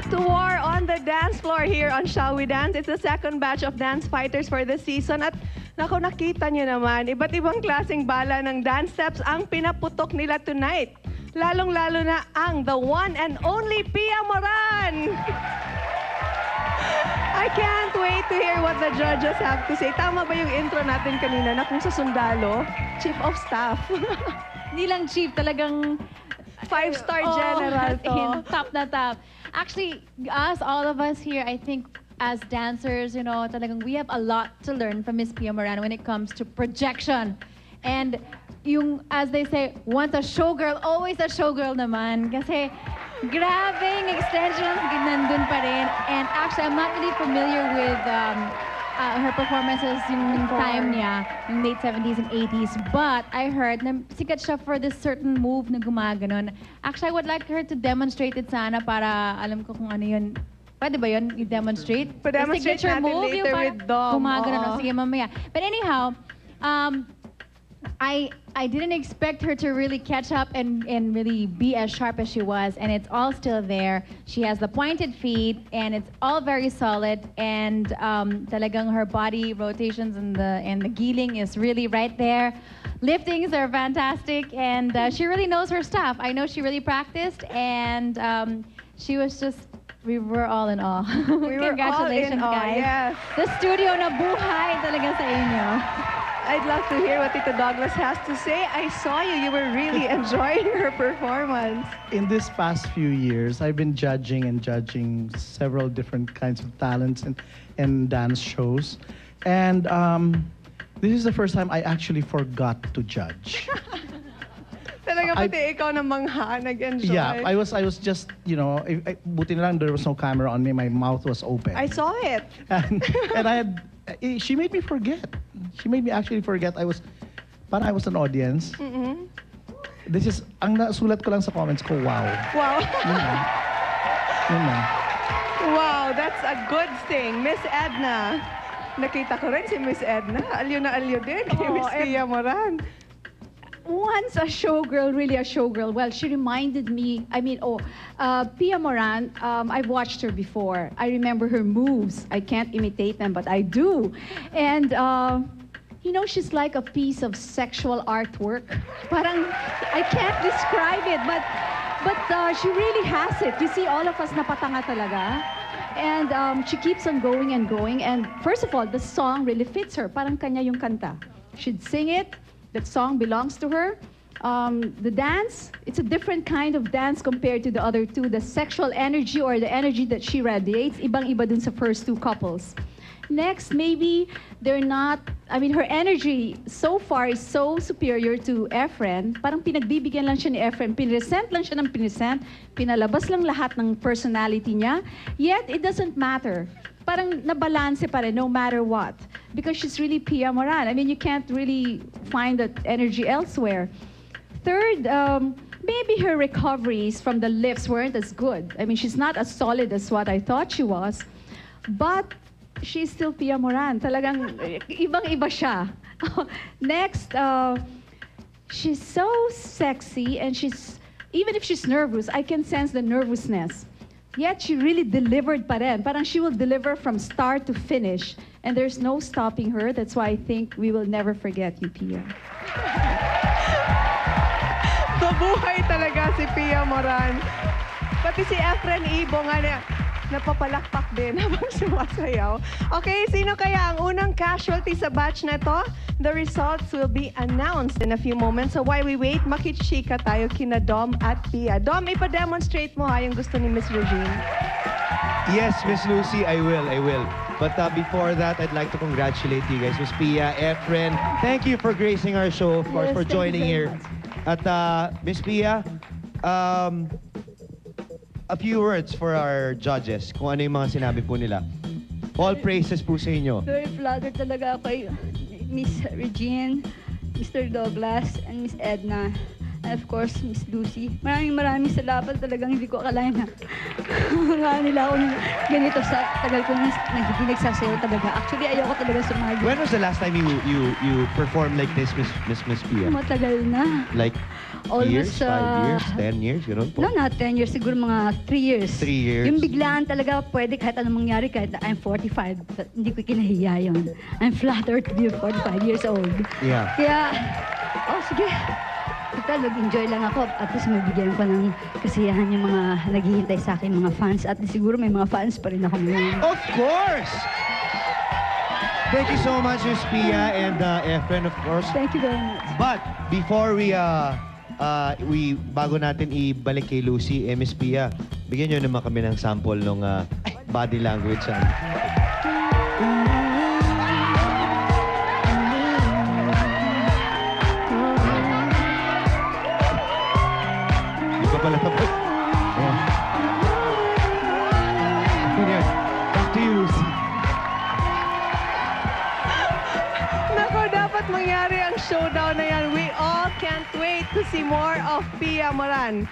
to war on the dance floor here on Shall We Dance. It's the second batch of dance fighters for this season. At naku, nakita nyo naman, iba't ibang klaseng bala ng dance steps ang pinaputok nila tonight. Lalong-lalo na ang the one and only Pia Moran. I can't wait to hear what the judges have to say. Tama ba yung intro natin kanina na kung sa sundalo, chief of staff? Hindi lang chief, talagang Five-star general to. Top na top. Actually, all of us here, I think, as dancers, you know, talagang we have a lot to learn from Miss Pia Moran when it comes to projection. And yung, as they say, once a showgirl, always a showgirl naman. Kasi grabing extensions, nandun pa rin. And actually, I'm not really familiar with her performances yung time niya, yung late 70s and 80s. But I heard na sikat siya for this certain move na gumaganon. Actually, I would like her to demonstrate it sana para alam ko kung ano yun. Pwede ba yun? I-demonstrate? Pa-demonstrate natin move, later with Dom. Gumaganon. Sige, mamaya. But anyhow, I didn't expect her to really catch up and really be as sharp as she was, and it's all still there. She has the pointed feet, and it's all very solid, and talagang her body rotations and the giling is really right there. Liftings are fantastic, and she really knows her stuff. I know she really practiced, and she was just, we were all in awe. Congratulations, guys. Yes. The studio na buhay talaga sa inyo. I'd love to hear what Tito Douglas has to say. I saw you. You were really enjoying her performance. In this past few years, I've been judging several different kinds of talents and dance shows. And this is the first time I actually forgot to judge. Talaga pati ikaw na mangha, nag-enjoy. Yeah, I was just, you know, buti na lang there was no camera on me. My mouth was open. I saw it. And I had, she made me forget. She made me actually forget I was an audience. This is, ang nasulat ko lang sa comments ko, wow. Wow. Yun na. Wow, that's a good thing. Miss Edna. Nakita ko rin si Miss Edna. Alyo na alyo din kay Miss Pia Moran. Once a showgirl, really a showgirl. Well, she reminded me, Pia Moran, I've watched her before. I remember her moves. I can't imitate them, but I do. And, you know, she's like a piece of sexual artwork. Parang, I can't describe it, but she really has it. You see, all of us napatanga talaga. And she keeps on going and going. And first of all, the song really fits her. Parang kanya yung kanta. She'd sing it. That song belongs to her. The dance, it's a different kind of dance compared to the other two. The sexual energy or the energy that she radiates, ibang-iba dun sa first two couples. Next, maybe they're not, her energy so far is so superior to Efren. Parang pinagbibigyan lang siya ni Efren. Pinresent lang siya ng pinresent. Pinalabas lang lahat ng personality niya. Yet, it doesn't matter. Parang nabalanse pa rin, no matter what. Because she's really Pia Moran. You can't really find that energy elsewhere. Third, maybe her recoveries from the lifts weren't as good. She's not as solid as what I thought she was. But she's still Pia Moran. Talagang ibang-iba siya. Next, she's so sexy, and even if she's nervous, I can sense the nervousness. Yet she really delivered pa rin. Parang she will deliver from start to finish. And there's no stopping her. That's why I think we will never forget you, Pia. Mabuhay talaga si Pia Moran. Pati si Efren Ibo nga napapalakpak din habang sumasayaw. Okay, sino kaya ang unang casualty sa batch na to? The results will be announced in a few moments. So while we wait, makichika tayo kina Dom at Pia. Dom, ipa-demonstrate mo yung gusto ni Miss Regine. Yes, Miss Lucy, I will. But before that, I'd like to congratulate you guys, Miss Pia, Efren. Thank you for gracing our show, of course, for joining here. At Miss Pia, a few words for our judges, kung ano yung mga sinabi po nila. All praises po sa inyo. Very flattered talaga kay Miss Regine, Mr. Douglas, and Miss Edna. And of course, Miss Lucy. Maraming salamat. Talagang hindi ko akalain na marami nila ako ng ganito sa tagal ko na hindi nagsasayaw talaga. Actually, ayoko talaga sumali. When was the last time you performed like this, Miss Pia? Matagal na. Like years, Almost, 5 years, 10 years, gano'n po? No, not 10 years. Siguro mga 3 years. 3 years. Yung biglaan talaga, pwede kahit anong mangyari, kahit na I'm 45. But hindi ko kinahiya yun. I'm flattered to be 45 years old. Yeah. Kaya, sige. Total, nag-enjoy lang ako. At least mabigyan ko ng kasiyahan yung mga naghihintay sa akin, mga fans. At least siguro may mga fans pa rin ako ngayon. Of course! Thank you so much, Miss Pia and Efren, of course. Thank you very much. But before bago natin ibalik kay Lucy, Miss Pia, bigyan nyo naman kami ng sample ng body language. Di pa pala tapos. Ganyan. Back to you, Lucy. Nako, dapat mangyari ang showdown na yan. We all can't wait to see more of Pia Moran.